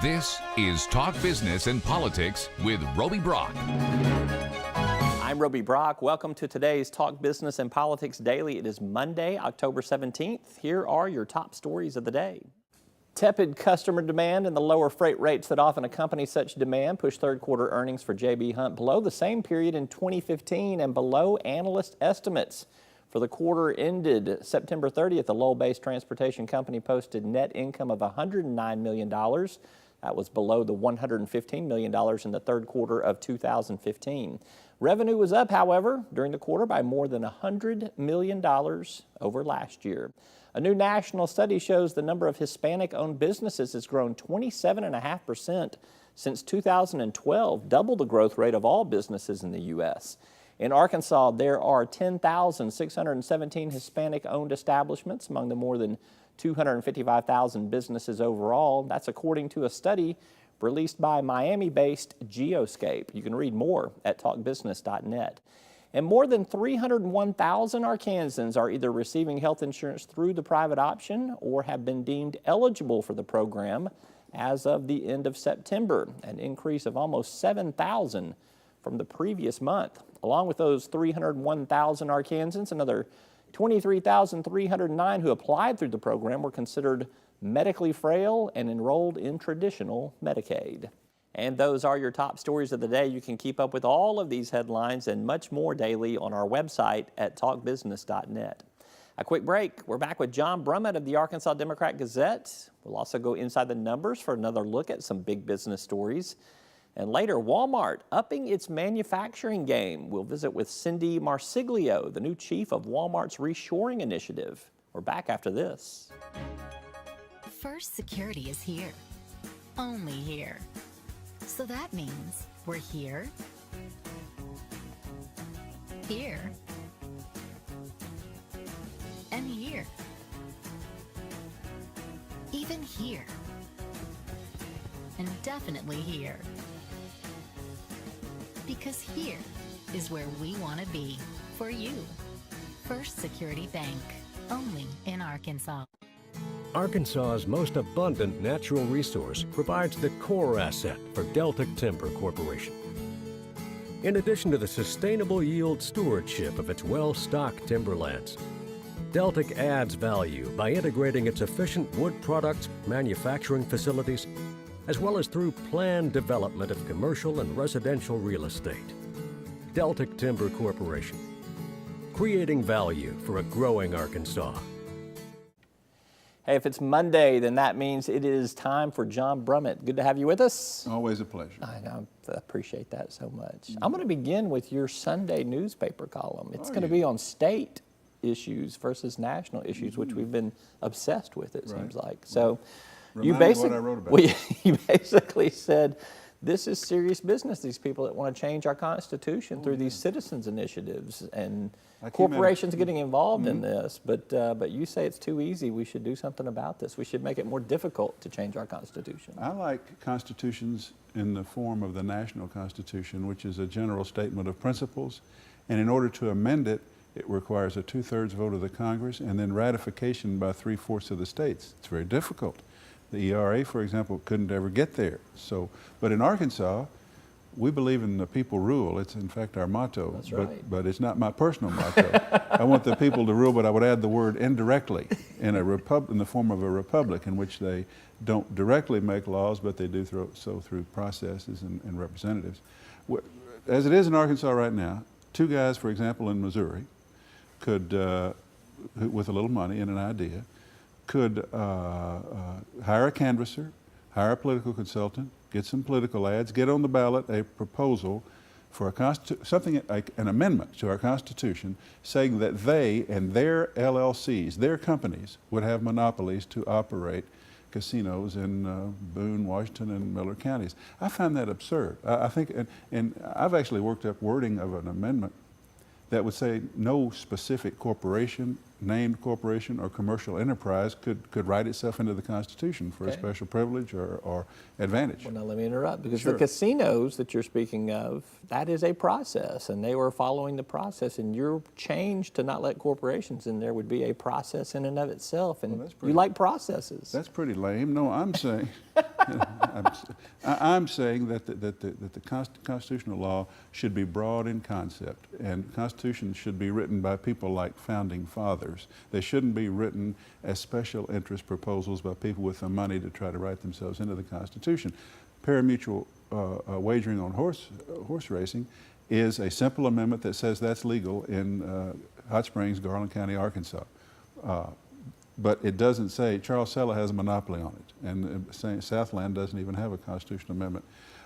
This is Talk Business and Politics with Roby Brock. I'm Roby Brock. Welcome to today's Talk Business and Politics Daily. It is Monday, October 17th. Here are your top stories of the day. Tepid customer demand and the lower freight rates that often accompany such demand pushed third quarter earnings for J.B. Hunt below the same period in 2015 and below analyst estimates. For the quarter ended September 30th, the Lowell-based transportation company posted net income of $109 million. That was below the $115 million in the third quarter of 2015. Revenue was up, however, during the quarter by more than $100 million over last year. A new national study shows the number of Hispanic-owned businesses has grown 27.5% since 2012, double the growth rate of all businesses in the U.S. In Arkansas, there are 10,617 Hispanic-owned establishments among the more than 255,000 businesses overall. That's according to a study released by Miami-based Geoscape. You can read more at talkbusiness.net. And more than 301,000 Arkansans are either receiving health insurance through the private option or have been deemed eligible for the program as of the end of September, an increase of almost 7,000 from the previous month. Along with those 301,000 Arkansans, another 23,309 who applied through the program were considered medically frail and enrolled in traditional Medicaid. And those are your top stories of the day. You can keep up with all of these headlines and much more daily on our website at talkbusiness.net. A quick break. We're back with John Brummett of the Arkansas Democrat-Gazette. We'll also go inside the numbers for another look at some big business stories. And later, Walmart upping its manufacturing game. We'll visit with Cindy Marsiglio, the new chief of Walmart's reshoring initiative. We're back after this. First Security is here. Only here. So that means we're here, here, and here. Even here. And definitely here. Because here is where we want to be for you. First Security Bank, only in Arkansas. Arkansas's most abundant natural resource provides the core asset for Deltic Timber Corporation. In addition to the sustainable yield stewardship of its well-stocked timberlands, Deltic adds value by integrating its efficient wood products manufacturing facilities as well as through planned development of commercial and residential real estate. Deltic Timber Corporation, creating value for a growing Arkansas. Hey, if it's Monday, then that means it is time for John Brummett. Good to have you with us. Always a pleasure. I know, I appreciate that so much. I'm going to begin with your Sunday newspaper column. It's going to be on state issues versus national issues, which we've been obsessed with, it seems like. So you basically said, this is serious business, these people that want to change our Constitution through these citizens initiatives, and corporations getting involved in this, but you say it's too easy, we should do something about this. We should make it more difficult to change our Constitution. I like constitutions in the form of the national Constitution, which is a general statement of principles, and in order to amend it, it requires a 2/3 vote of the Congress and then ratification by 3/4 of the states. It's very difficult. The ERA, for example, couldn't ever get there. So, but in Arkansas, we believe in the people rule. It's in fact our motto. That's right. But it's not my personal motto. I want the people to rule, but I would add the word indirectly in the form of a republic in which they don't directly make laws, but they do so through processes and representatives. As it is in Arkansas right now, two guys, for example, in Missouri, could, with a little money and an idea, could hire a canvasser, hire a political consultant, get some political ads, get on the ballot a proposal for something like an amendment to our Constitution saying that they and their LLCs, their companies, would have monopolies to operate casinos in Boone, Washington, and Miller counties. I find that absurd. I think, and I've actually worked up wording of an amendment that would say no specific corporation, named corporation or commercial enterprise could write itself into the Constitution for a special privilege or advantage. Well, now let me interrupt, because the casinos that you're speaking of, that is a process, and they were following the process, and your change to not let corporations in there would be a process in and of itself, and you like processes. That's pretty lame. No, I'm saying, I'm saying that the constitutional law should be broad in concept, and the Constitution should be written by people like founding fathers. They shouldn't be written as special interest proposals by people with the money to try to write themselves into the Constitution. Parimutuel wagering on horse racing is a simple amendment that says that's legal in Hot Springs, Garland County, Arkansas. But it doesn't say, Charles Sella has a monopoly on it, and Southland doesn't even have a constitutional amendment.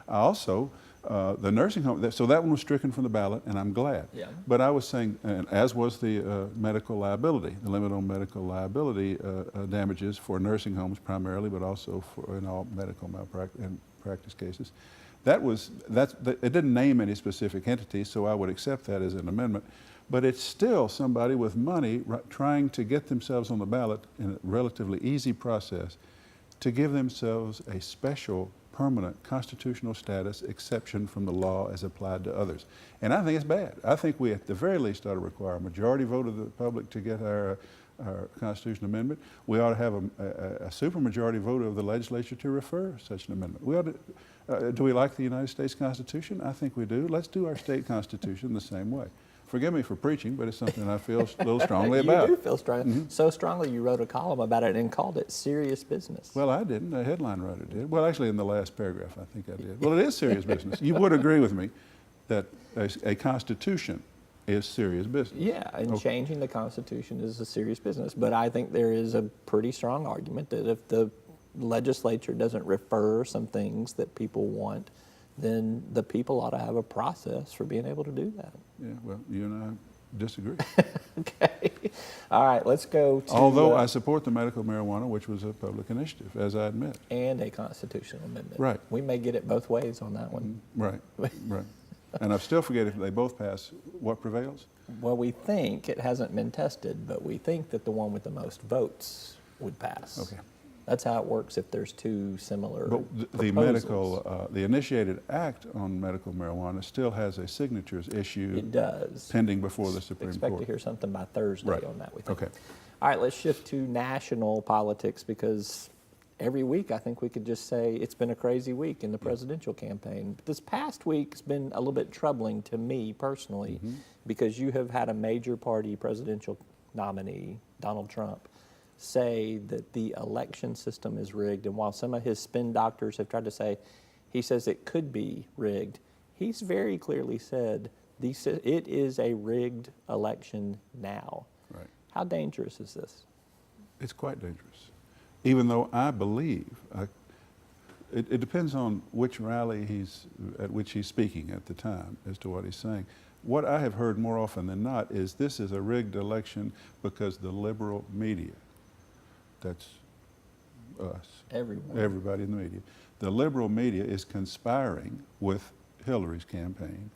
Also, the nursing home, so that one was stricken from the ballot, and I'm glad. Yeah. But I was saying, and as was the medical liability, the limit on medical liability damages for nursing homes primarily, but also for in all medical malpractice cases. It didn't name any specific entity, so I would accept that as an amendment. But it's still somebody with money trying to get themselves on the ballot in a relatively easy process to give themselves a special, permanent constitutional status exception from the law as applied to others. And I think it's bad. I think we at the very least ought to require a majority vote of the public to get our constitutional amendment. We ought to have a supermajority vote of the legislature to refer such an amendment. We ought to, do we like the United States Constitution? I think we do. Let's do our state constitution the same way. Forgive me for preaching, but it's something I feel a little strongly about. You do feel strong. So strongly you wrote a column about it and called it serious business. Well, I didn't. A headline writer did. Well, actually, in the last paragraph, I think I did. Well, it is serious business. You would agree with me that a constitution is serious business. Yeah, and changing the Constitution is a serious business. But I think there is a pretty strong argument that if the legislature doesn't refer some things that people want, then the people ought to have a process for being able to do that. Yeah, well, you and I disagree. Okay. All right, let's go to... Although I support the medical marijuana, which was a public initiative, as I admit. And a constitutional amendment. Right. We may get it both ways on that one. Right, right. And I still forget if they both pass, what prevails? Well, we think, it hasn't been tested, but we think that the one with the most votes would pass. Okay. That's how it works if there's two similar But the proposals. the initiated act on medical marijuana still has a signatures issue. It does. Pending before the Supreme Expect Court. to hear something by Thursday Right. on that, we think. Okay. All right, let's shift to national politics, because every week I think we could just say it's been a crazy week in the presidential campaign. But this past week has been a little bit troubling to me personally, because you have had a major party presidential nominee, Donald Trump, say that the election system is rigged. And while some of his spin doctors have tried to say, he says it could be rigged, he's very clearly said it is a rigged election now. Right. How dangerous is this? It's quite dangerous. Even though I believe, it depends on which rally at which he's speaking at the time as to what he's saying. What I have heard more often than not is this is a rigged election because the liberal media, that's us, Everyone. everybody in the media, the liberal media is conspiring with Hillary's campaign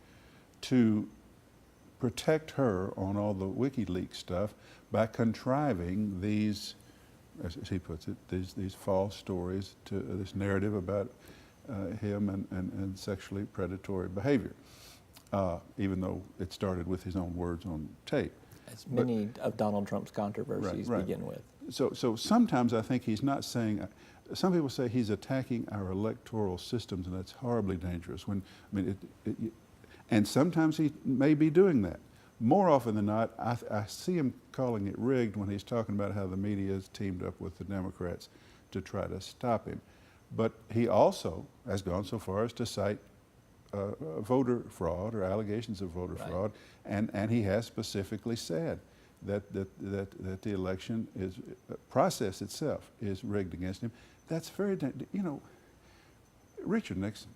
to protect her on all the WikiLeaks stuff by contriving these, as he puts it, these false stories, to this narrative about him and sexually predatory behavior, even though it started with his own words on tape. As many of Donald Trump's controversies Right. begin with. So sometimes I think he's not saying, some people say he's attacking our electoral systems, and that's horribly dangerous. And sometimes he may be doing that. More often than not, I see him calling it rigged when he's talking about how the media has teamed up with the Democrats to try to stop him. But he also has gone so far as to cite voter fraud or allegations of voter fraud, and he has specifically said that the election process itself is rigged against him. That's very, Richard Nixon,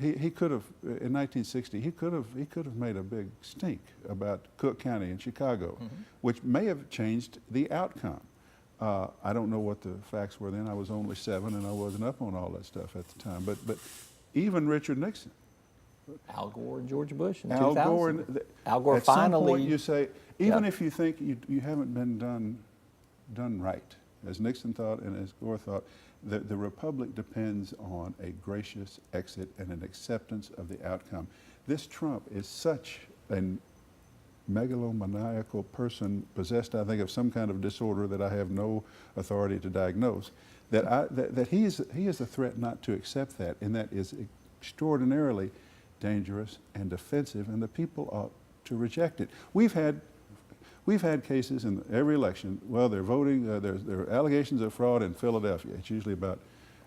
he could have, in 1960, he could have made a big stink about Cook County in Chicago, which may have changed the outcome. I don't know what the facts were then. I was only 7 and I wasn't up on all that stuff at the time. But even Richard Nixon, Al Gore and George Bush in Al 2000. Gore, Al Gore at some finally. point you say, even if you think you haven't been done right, as Nixon thought and as Gore thought, the republic depends on a gracious exit and an acceptance of the outcome. This Trump is such a megalomaniacal person, possessed, I think, of some kind of disorder that I have no authority to diagnose, that he is a threat not to accept that, and that is extraordinarily dangerous and offensive, and the people ought to reject it. We've had cases in every election. Well, they're voting. There are allegations of fraud in Philadelphia. It's usually about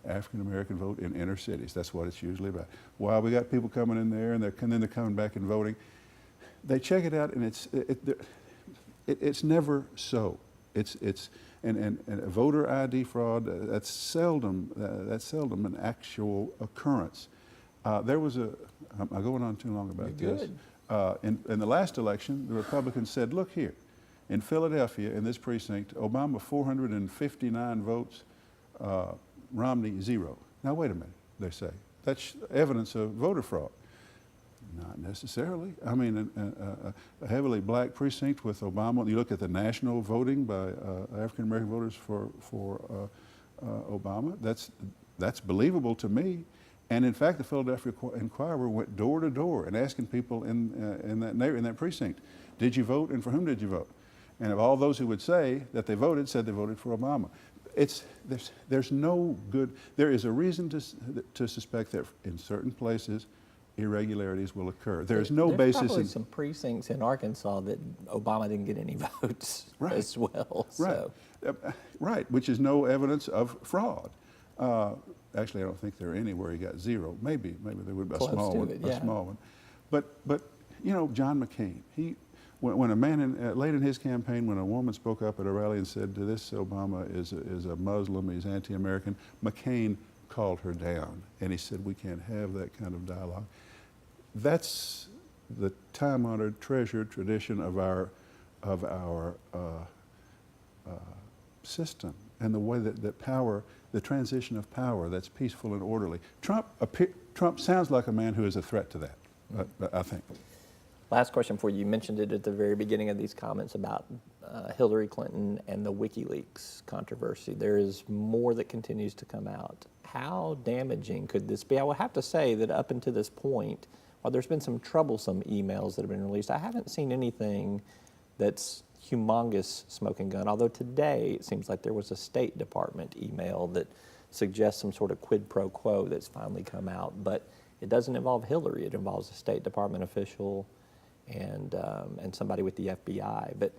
African American vote in inner cities. That's what it's usually about. While we got people coming in there, and then they're coming back and voting. They check it out, and it's never so. And a voter ID fraud, that's seldom an actual occurrence. There was I'm going on too long about this. In the last election, the Republicans said, look here, in Philadelphia, in this precinct, Obama 459 votes, Romney 0. Now wait a minute, they say. That's evidence of voter fraud. Not necessarily. I mean, a heavily black precinct with Obama, you look at the national voting by African American voters for Obama, that's believable to me. And in fact, the Philadelphia Inquirer went door to door and asking people in that precinct, did you vote and for whom did you vote? And of all those who would say that they voted, said they voted for Obama. There's no good, there is a reason to suspect that in certain places irregularities will occur. There's no basis in... There's probably some precincts in Arkansas that Obama didn't get any votes as well. So. Right, which is no evidence of fraud. Actually, I don't think there are any where he got 0. Maybe there would be a small one. But you know, John McCain, when a man late in his campaign, when a woman spoke up at a rally and said, this Obama is a Muslim, he's anti-American, McCain called her down, and he said, we can't have that kind of dialogue. That's the time-honored, treasured tradition of our system, and the way that power, the transition of power, that's peaceful and orderly. Trump sounds like a man who is a threat to that, I think. Last question for you. You mentioned it at the very beginning of these comments about Hillary Clinton and the WikiLeaks controversy. There is more that continues to come out. How damaging could this be? I will have to say that up until this point, while there's been some troublesome emails that have been released, I haven't seen anything that's humongous smoking gun, although today it seems like there was a State Department email that suggests some sort of quid pro quo that's finally come out, but it doesn't involve Hillary. It involves a State Department official and somebody with the FBI. But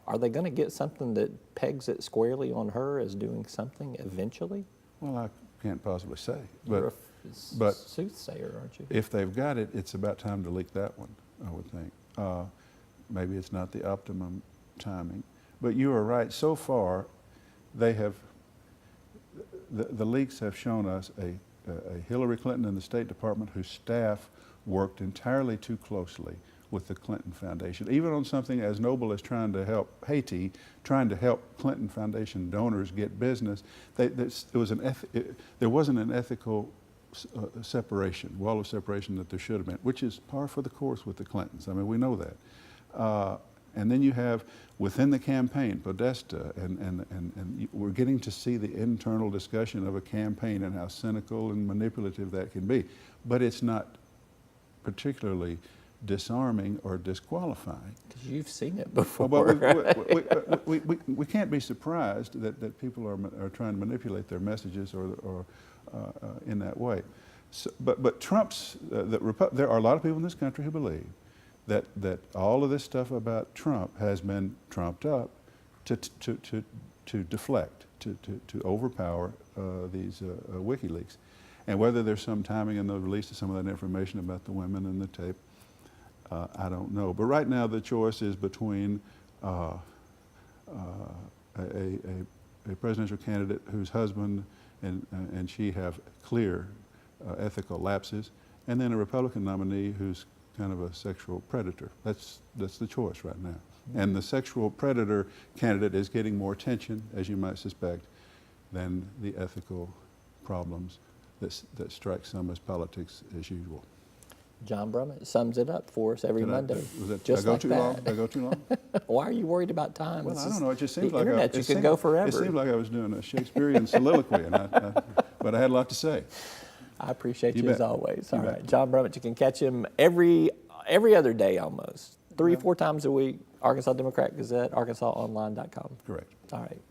are they going to get something that pegs it squarely on her as doing something eventually? Well, I can't possibly say. You're a soothsayer, aren't you? If they've got it, it's about time to leak that one, I would think. Maybe it's not the optimum timing. But you are right. So far, they have, the leaks have shown us a Hillary Clinton in the State Department whose staff worked entirely too closely with the Clinton Foundation, even on something as noble as trying to help Haiti, trying to help Clinton Foundation donors get business. There wasn't an ethical separation, wall of separation that there should have been, which is par for the course with the Clintons. I mean, we know that. And then you have within the campaign, Podesta, and we're getting to see the internal discussion of a campaign and how cynical and manipulative that can be. But it's not particularly disarming or disqualifying. Because you've seen it before. Well, we can't be surprised that people are trying to manipulate their messages or in that way. So, but Trump's, there are a lot of people in this country who believe that all of this stuff about Trump has been trumped up to deflect, to overpower these WikiLeaks. And whether there's some timing in the release of some of that information about the women in the tape, I don't know. But right now the choice is between a presidential candidate whose husband and she have clear ethical lapses, and then a Republican nominee who's kind of a sexual predator. That's the choice right now. And the sexual predator candidate is getting more attention, as you might suspect, than the ethical problems that strike some as politics as usual. John Brummett sums it up for us every Monday. Did I go too long? Did I go too long? Why are you worried about time? Well, I don't know. It just seems the like internet. You could go forever. It seemed like I was doing a Shakespearean soliloquy, but I had a lot to say. I appreciate you as always. All right, bet. John Brummett. You can catch him every other day almost, 3-4 times a week. Arkansas Democrat Gazette, ArkansasOnline.com. Correct. All right,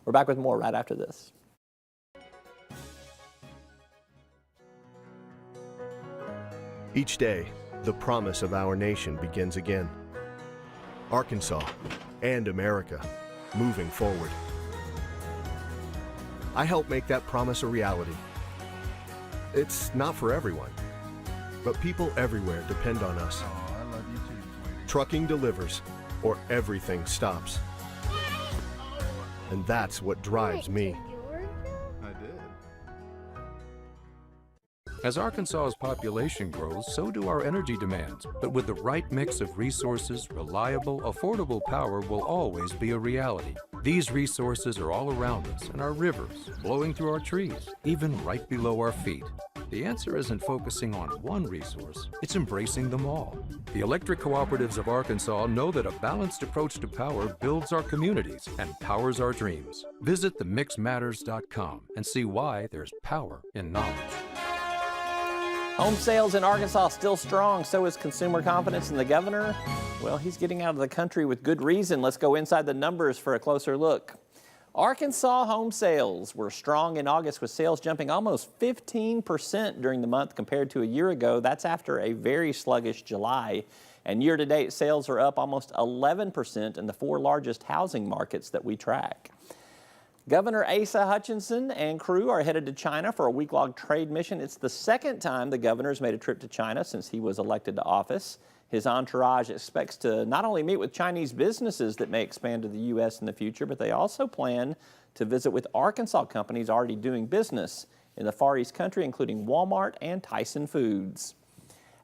we're back with more right after this. Each day, the promise of our nation begins again. Arkansas and America moving forward. I help make that promise a reality. It's not for everyone, but people everywhere depend on us. Oh, I love you too, sweetie. Trucking delivers, or everything stops. And that's what drives me. I did. As Arkansas's population grows, so do our energy demands. But with the right mix of resources, reliable, affordable power will always be a reality. These resources are all around us in our rivers, blowing through our trees, even right below our feet. The answer isn't focusing on one resource, it's embracing them all. The electric cooperatives of Arkansas know that a balanced approach to power builds our communities and powers our dreams. Visit themixmatters.com and see why there's power in knowledge. Home sales in Arkansas still strong, so is consumer confidence in the governor. Well, he's getting out of the country with good reason. Let's go inside the numbers for a closer look. Arkansas home sales were strong in August, with sales jumping almost 15% during the month compared to a year ago. That's after a very sluggish July. And year-to-date sales are up almost 11% in the 4 largest housing markets that we track. Governor Asa Hutchinson and crew are headed to China for a week-long trade mission. It's the second time the governor's made a trip to China since he was elected to office. His entourage expects to not only meet with Chinese businesses that may expand to the U.S. in the future, but they also plan to visit with Arkansas companies already doing business in the Far East country, including Wal-Mart and Tyson Foods.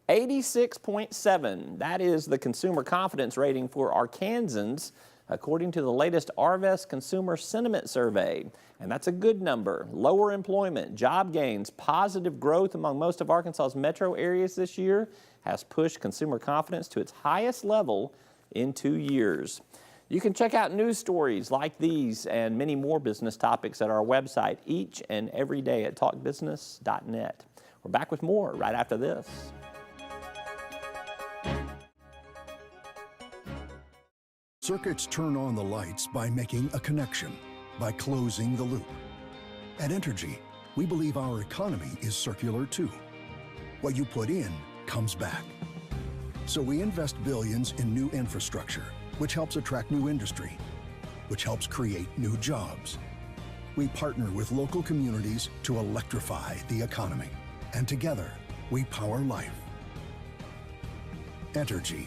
86.7, that is the consumer confidence rating for Arkansans, according to the latest Arvest Consumer Sentiment Survey. And that's a good number. Lower employment, job gains, positive growth among most of Arkansas's metro areas this year has pushed consumer confidence to its highest level in 2 years. You can check out news stories like these and many more business topics at our website each and every day at talkbusiness.net. We're back with more right after this. Circuits turn on the lights by making a connection, by closing the loop. At Entergy, we believe our economy is circular too. What you put in comes back. So we invest billions in new infrastructure, which helps attract new industry, which helps create new jobs. We partner with local communities to electrify the economy. And together, we power life. Entergy.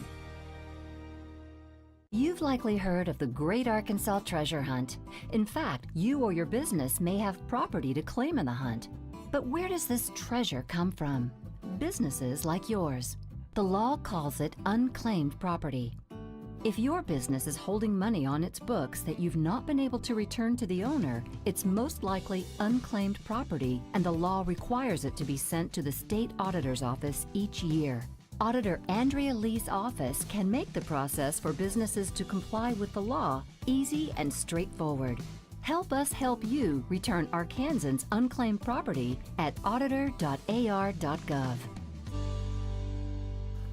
You've likely heard of the Great Arkansas Treasure Hunt. In fact, you or your business may have property to claim in the hunt. But where does this treasure come from? Businesses like yours. The law calls it unclaimed property. If your business is holding money on its books that you've not been able to return to the owner, it's most likely unclaimed property, and the law requires it to be sent to the state auditor's office each year. Auditor Andrea Lee's office can make the process for businesses to comply with the law easy and straightforward. Help us help you return Arkansans' unclaimed property at auditor.ar.gov.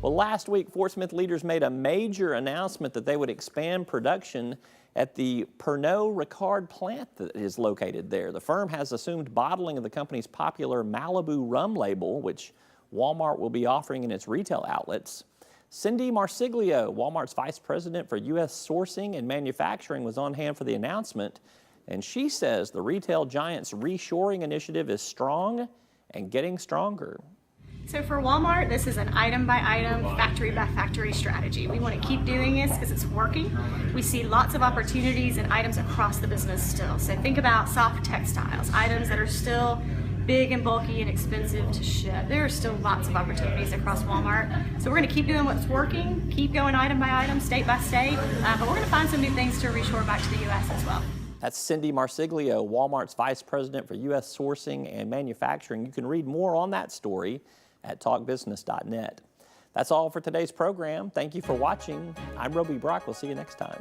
Well, last week, Fort Smith leaders made a major announcement that they would expand production at the Pernod Ricard plant that is located there. The firm has assumed bottling of the company's popular Malibu rum label, which Walmart will be offering in its retail outlets. Cindy Marsiglio, Walmart's vice president for U.S. sourcing and manufacturing, was on hand for the announcement, and she says the retail giant's reshoring initiative is strong and getting stronger. So for Walmart, this is an item-by-item, factory-by-factory strategy. We want to keep doing this because it's working. We see lots of opportunities and items across the business still. So think about soft textiles, items that are still big and bulky and expensive to ship. There are still lots of opportunities across Walmart. So we're going to keep doing what's working, keep going item by item, state by state, but we're going to find some new things to reshore back to the U.S. as well. That's Cindy Marsiglio, Walmart's vice president for U.S. sourcing and manufacturing. You can read more on that story at talkbusiness.net. That's all for today's program. Thank you for watching. I'm Roby Brock. We'll see you next time.